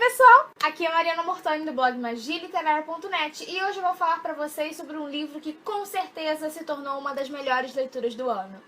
pessoal, aqui é a Mariana Mortoni do blog magialiterária.net e hoje eu vou falar pra vocês sobre um livro que com certeza se tornou uma das melhores leituras do ano.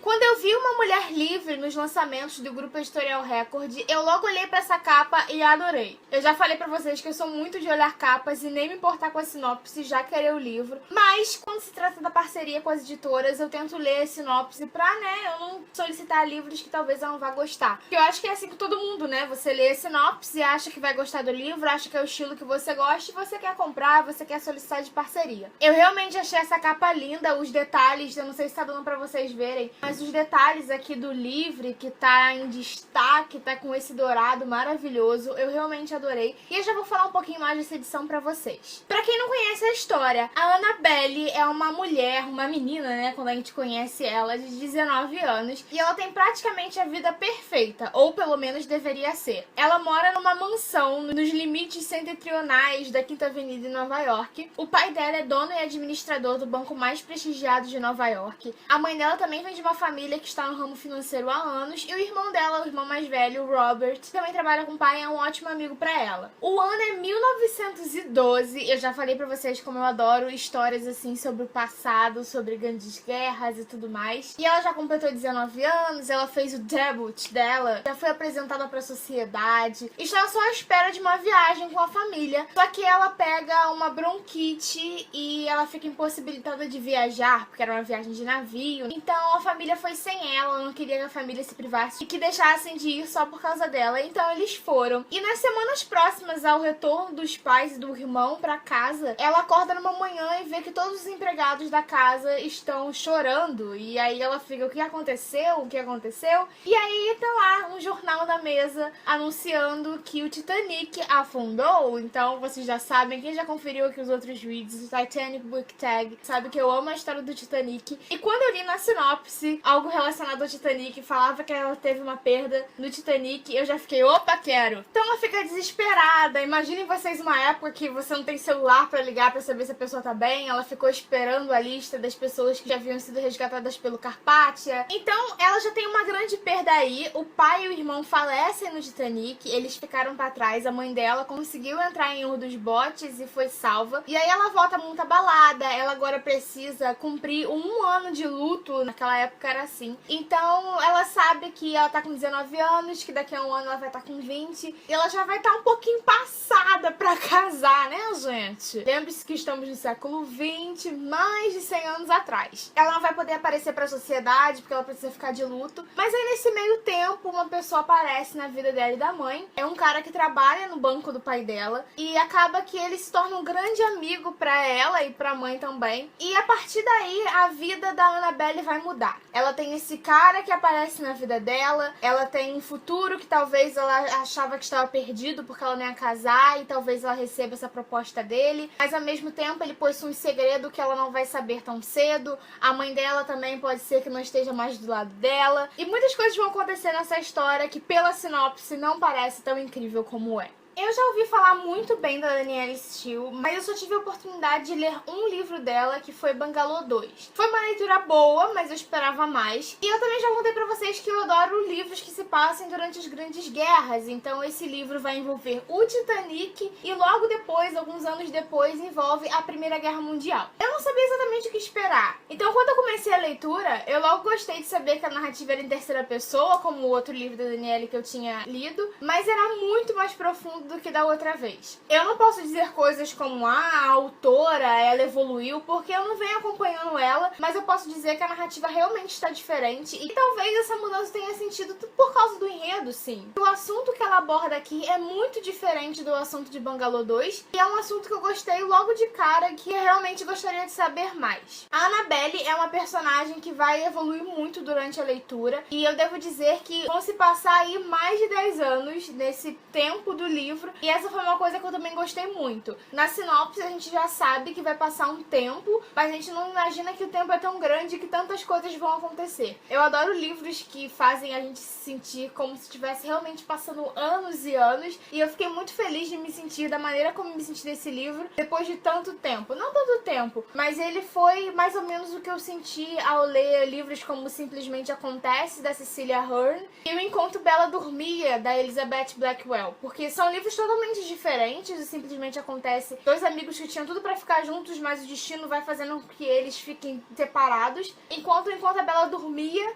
Quando eu vi Uma Mulher Livre nos lançamentos do Grupo Editorial Record, eu logo olhei pra essa capa e adorei. Eu já falei pra vocês que eu sou muito de olhar capas e nem me importar com a sinopse, já querer o livro. Mas, quando se trata da parceria com as editoras, eu tento ler a sinopse pra, eu não solicitar livros que talvez eu não vá gostar. Porque eu acho que é assim com todo mundo, né? Você lê a sinopse, acha que vai gostar do livro, acha que é o estilo que você gosta e você quer comprar, você quer solicitar de parceria. Eu realmente achei essa capa linda, os detalhes, eu não sei se tá dando pra vocês verem, mas os detalhes aqui do livro, que tá em destaque, tá com esse dourado maravilhoso, eu realmente adorei. E eu já vou falar um pouquinho mais dessa edição pra vocês. Pra quem não conhece a história, a Annabelle é uma mulher, uma menina, né, quando a gente conhece ela, de 19 anos, e ela tem praticamente a vida perfeita, ou pelo menos deveria ser. Ela mora numa mansão nos limites setentrionais da Quinta Avenida em Nova York. O pai dela é dono e administrador do banco mais prestigiado de Nova York. A mãe dela também vem de uma família que está no ramo financeiro há anos, e o irmão dela, o irmão mais velho, o Robert, também trabalha com o pai e é um ótimo amigo pra ela. O ano é 1912, eu já falei pra vocês como eu adoro histórias assim sobre o passado, sobre grandes guerras e tudo mais. E ela já completou 19 anos, ela fez o debut dela, já foi apresentada pra sociedade, está só à espera de uma viagem com a família, só que ela pega uma bronquite e ela fica impossibilitada de viajar, porque era uma viagem de navio, então a família foi sem ela não queria que a família se privasse e que deixassem de ir só por causa dela, então eles foram. E nas semanas próximas ao retorno dos pais e do irmão pra casa, ela acorda numa manhã e vê que todos os empregados da casa estão chorando, e aí ela fica, o que aconteceu? O que aconteceu? E aí tá lá um jornal na mesa anunciando que o Titanic afundou. Então vocês já sabem, quem já conferiu aqui os outros vídeos, o Titanic Book Tag, sabe que eu amo a história do Titanic. E quando eu li na sinopse algo relacionado ao Titanic, falava que ela teve uma perda no Titanic, eu já fiquei, opa, quero! Então ela fica desesperada. Imaginem vocês uma época que você não tem celular pra ligar pra saber se a pessoa tá bem. Ela ficou esperando a lista das pessoas que já haviam sido resgatadas pelo Carpathia. Então ela já tem uma grande perda aí. O pai e o irmão falecem no Titanic, eles ficaram pra trás. A mãe dela conseguiu entrar em um dos botes e foi salva. E aí ela volta muito abalada. Ela agora precisa cumprir um ano de luto. Naquela época era assim. Então ela sabe que ela tá com 19 anos, que daqui a um ano ela vai estar com 20. E ela já vai estar um pouquinho passada pra casar, né, gente? Lembre-se que estamos no século 20, mais de 100 anos atrás. Ela não vai poder aparecer pra sociedade, porque ela precisa ficar de luto. Mas aí nesse meio tempo, uma pessoa aparece na vida dela e da mãe. É um cara que trabalha no banco do pai dela. E acaba que ele se torna um grande amigo pra ela e pra mãe também. E a partir daí, a vida da Annabelle vai mudar. Ela tem esse cara que aparece na vida dela, ela tem um futuro que talvez ela achava que estava perdido porque ela não ia casar e talvez ela receba essa proposta dele, mas ao mesmo tempo ele possui um segredo que ela não vai saber tão cedo. A mãe dela também pode ser que não esteja mais do lado dela, e muitas coisas vão acontecer nessa história que pela sinopse não parece tão incrível como é. Eu já ouvi falar muito bem da Danielle Steel, mas eu só tive a oportunidade de ler um livro dela, que foi Bangalô 2. Foi uma leitura boa, mas eu esperava mais. E eu também já contei pra vocês que eu adoro livros que se passem durante as grandes guerras. Então esse livro vai envolver o Titanic e logo depois, alguns anos depois, envolve a Primeira Guerra Mundial. Eu não sabia exatamente o que esperar. Então quando eu comecei a leitura, eu logo gostei de saber que a narrativa era em terceira pessoa, como o outro livro da Danielle que eu tinha lido, mas era muito mais profundo do que da outra vez. Eu não posso dizer coisas como a autora, ela evoluiu, porque eu não venho acompanhando ela, mas eu posso dizer que a narrativa realmente está diferente e talvez essa mudança tenha sentido por causa do enredo, sim. O assunto que ela aborda aqui é muito diferente do assunto de Bangalô 2 e é um assunto que eu gostei logo de cara, que eu realmente gostaria de saber mais. A Annabelle é uma personagem que vai evoluir muito durante a leitura e eu devo dizer que vão se passar aí mais de 10 anos nesse tempo do livro livro, e essa foi uma coisa que eu também gostei muito. Na sinopse a gente já sabe que vai passar um tempo, mas a gente não imagina que o tempo é tão grande e que tantas coisas vão acontecer. Eu adoro livros que fazem a gente se sentir como se estivesse realmente passando anos e anos, e eu fiquei muito feliz de me sentir da maneira como me senti desse livro depois de tanto tempo. Não tanto tempo, mas ele foi mais ou menos o que eu senti ao ler livros como Simplesmente Acontece, da Cecilia Ahern, e O Enquanto Bela Dormia, da Elizabeth Blackwell, porque são livros totalmente diferentes. O Simplesmente Acontece, dois amigos que tinham tudo pra ficar juntos, mas o destino vai fazendo com que eles fiquem separados, enquanto a Bela Dormia,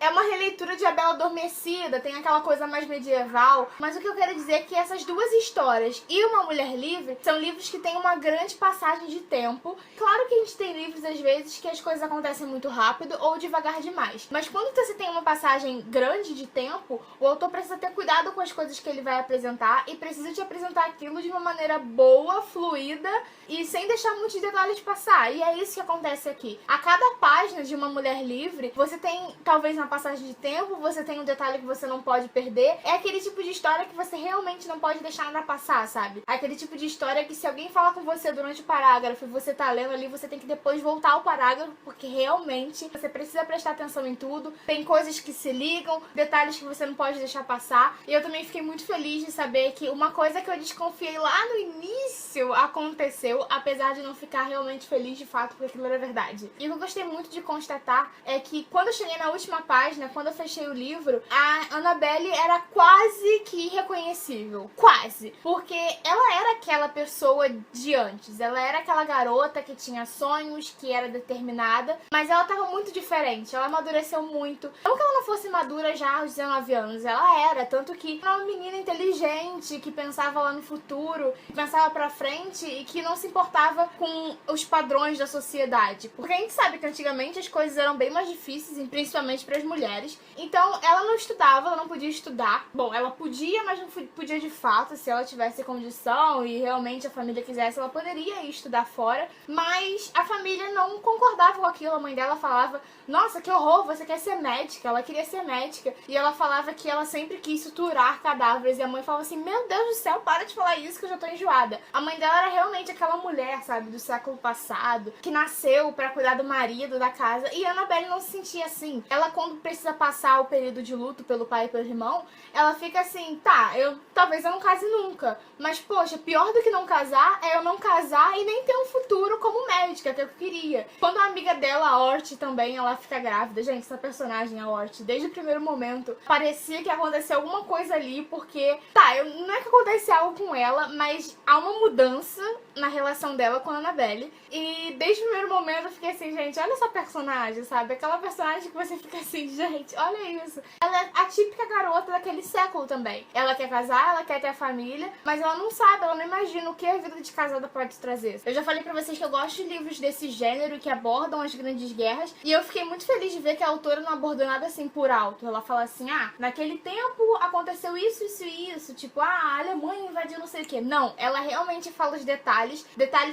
é uma releitura de A Bela Adormecida, tem aquela coisa mais medieval, mas o que eu quero dizer é que essas duas histórias e Uma Mulher Livre são livros que têm uma grande passagem de tempo. Claro que a gente tem livros, às vezes, que as coisas acontecem muito rápido ou devagar demais, mas quando você tem uma passagem grande de tempo, o autor precisa ter cuidado com as coisas que ele vai apresentar e precisa te apresentar aquilo de uma maneira boa, fluida e sem deixar muitos detalhes passar. E é isso que acontece aqui. A cada página de Uma Mulher Livre, você tem talvez uma passagem de tempo, você tem um detalhe que você não pode perder. É aquele tipo de história que você realmente não pode deixar nada passar, sabe? É aquele tipo de história que se alguém falar com você durante o parágrafo e você tá lendo ali, você tem que depois voltar ao parágrafo, porque realmente você precisa prestar atenção em tudo. Tem coisas que se ligam, detalhes que você não pode deixar passar. E eu também fiquei muito feliz de saber que uma coisa que eu desconfiei lá no início aconteceu, apesar de não ficar realmente feliz de fato, porque aquilo era verdade. E o que eu gostei muito de constatar é que quando eu cheguei na última página, quando eu fechei o livro, a Annabelle era quase que irreconhecível. Quase. Porque ela era aquela pessoa de antes. Ela era aquela garota que tinha sonhos, que era determinada, mas ela tava muito diferente. Ela amadureceu muito. Não que ela não fosse madura já aos 19 anos, ela era. Tanto que era uma menina inteligente, que pensava lá no futuro, que pensava pra frente e que não se importava com os padrões da sociedade. Porque a gente sabe que antigamente as coisas eram bem mais difíceis, principalmente para as mulheres. Então ela não estudava, ela não podia estudar. Bom, ela podia, mas não podia de fato. Se ela tivesse condição e realmente a família quisesse, ela poderia ir estudar fora. Mas a família não concordava com aquilo. A mãe dela falava: nossa, que horror, você quer ser médica? Ela queria ser médica. E ela falava que ela sempre quis suturar cadáveres. E a mãe falava assim: meu Deus do céu, para de falar isso que eu já tô enjoada. A mãe dela era realmente aquela mulher, sabe, do século passado, que nasceu pra cuidar do marido, da casa. E a Annabelle não se sentia assim. Ela, quando precisa passar o período de luto pelo pai e pelo irmão, ela fica assim: tá, talvez eu não case nunca. Mas, poxa, pior do que não casar é eu não casar e nem ter um futuro como médica, que eu queria. Quando a amiga dela, a Ort, também, ela fica grávida. Gente, essa personagem, a Ort, desde o primeiro momento, parecia que ia acontecer alguma coisa ali, porque, tá, não é que acontece algo com ela, mas há uma mudança na relação dela com a Annabelle. E desde o primeiro momento eu fiquei assim: gente, olha essa personagem, sabe? Aquela personagem que você fica assim: gente, olha isso. Ela é a típica garota daquele século também. Ela quer casar, ela quer ter a família, mas ela não sabe, ela não imagina o que a vida de casada pode trazer. Eu já falei pra vocês que eu gosto de livros desse gênero que abordam as grandes guerras, e eu fiquei muito feliz de ver que a autora não abordou nada assim por alto. Ela fala assim: ah, naquele tempo aconteceu isso, isso e isso, tipo, a Alemanha invadiu não sei o que. Não, ela realmente fala os detalhes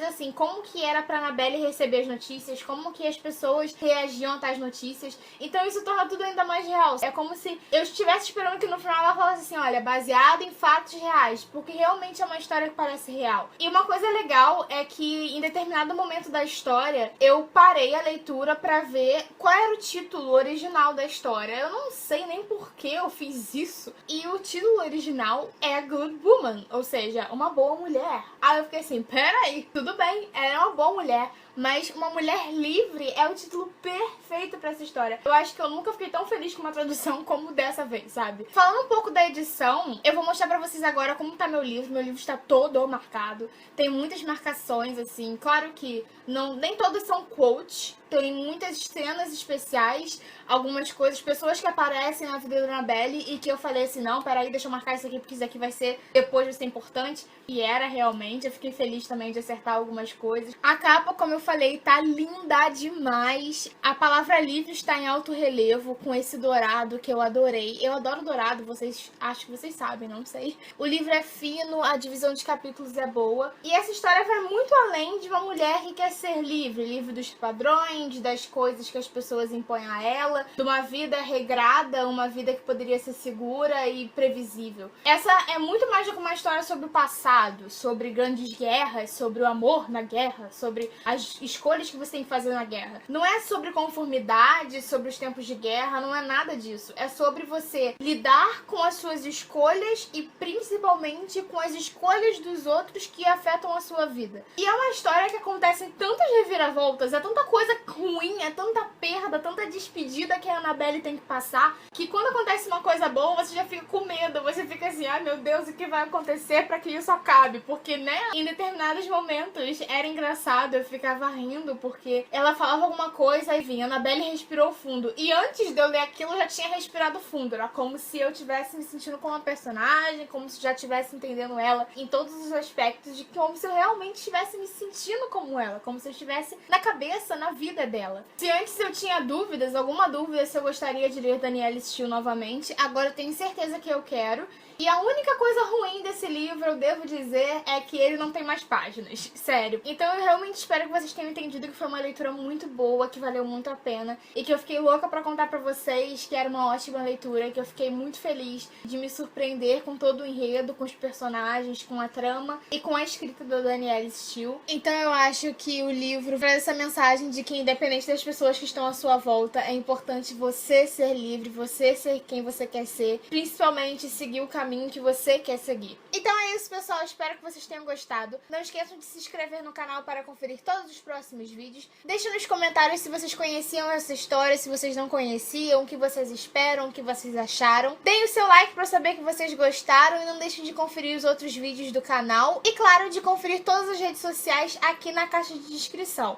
assim, como que era pra Annabelle receber as notícias, como que as pessoas reagiam a tais notícias. Então isso torna tudo ainda mais real. É como se eu estivesse esperando que no final ela falasse assim: olha, baseado em fatos reais, porque realmente é uma história que parece real. E uma coisa legal é que em determinado momento da história eu parei a leitura pra ver qual era o título original da história. Eu não sei nem por que eu fiz isso. E o título original é Good Woman, ou seja, uma boa mulher. Aí eu fiquei assim: peraí, tudo bem, ela é uma boa mulher, mas Uma Mulher Livre é o título perfeito pra essa história. Eu acho que eu nunca fiquei tão feliz com uma tradução como dessa vez, sabe? Falando um pouco da edição, eu vou mostrar pra vocês agora como tá meu livro. Meu livro está todo marcado. Tem muitas marcações, assim. Claro que nem todos são quotes. Tem muitas cenas especiais, algumas coisas, pessoas que aparecem na vida da Annabelle e que eu falei assim: não, peraí, deixa eu marcar isso aqui porque isso aqui vai ser, depois vai ser importante. E era realmente, eu fiquei feliz também de acertar algumas coisas. A capa, como eu falei, tá linda demais. A palavra livro está em alto relevo com esse dourado que eu adorei. Eu adoro dourado, vocês acho que vocês sabem, não sei. O livro é fino, a divisão de capítulos é boa. E essa história vai muito além de uma mulher que quer ser livre. Livre dos padrões, das coisas que as pessoas impõem a ela, de uma vida regrada, uma vida que poderia ser segura e previsível. Essa é muito mais do que uma história sobre o passado, sobre grandes guerras, sobre o amor na guerra, sobre as escolhas que você tem que fazer na guerra. Não é sobre conformidade, sobre os tempos de guerra, não é nada disso. É sobre você lidar com as suas escolhas e principalmente com as escolhas dos outros que afetam a sua vida. E é uma história que acontece em tantas reviravoltas, é tanta coisa ruim, é tanta perda, tanta despedida que a Annabelle tem que passar, que quando acontece uma coisa boa, você já fica com medo, você fica assim, ai meu Deus, o que vai acontecer pra que isso acabe? Porque, né, em determinados momentos era engraçado, eu ficava rindo, porque ela falava alguma coisa e vinha, Annabelle respirou fundo. E antes de eu ler aquilo, eu já tinha respirado fundo. Era como se eu estivesse me sentindo como uma personagem, como se eu já estivesse entendendo ela em todos os aspectos, de como se eu realmente estivesse me sentindo como ela, como se eu estivesse na cabeça, na vida dela. Se antes eu tinha dúvidas, alguma dúvida se eu gostaria de ler Danielle Steel novamente, agora eu tenho certeza que eu quero. E a única coisa ruim desse livro, eu devo dizer, é que ele não tem mais páginas. Sério. Então eu realmente espero que vocês tenham entendido que foi uma leitura muito boa, que valeu muito a pena. E que eu fiquei louca pra contar pra vocês que era uma ótima leitura, que eu fiquei muito feliz de me surpreender com todo o enredo, com os personagens, com a trama e com a escrita da Danielle Steel. Então eu acho que o livro traz essa mensagem de que, independente das pessoas que estão à sua volta, é importante você ser livre, você ser quem você quer ser, principalmente seguir o caminho que você quer seguir. Então é isso, pessoal. Espero que vocês tenham gostado. Não esqueçam de se inscrever no canal para conferir todos os próximos vídeos. Deixem nos comentários se vocês conheciam essa história, se vocês não conheciam, o que vocês esperam, o que vocês acharam. Deem o seu like para saber que vocês gostaram e não deixem de conferir os outros vídeos do canal. E claro, de conferir todas as redes sociais aqui na caixa de descrição.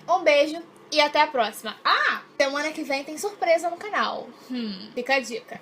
Um beijo e até a próxima. Ah, semana que vem tem surpresa no canal. Fica a dica.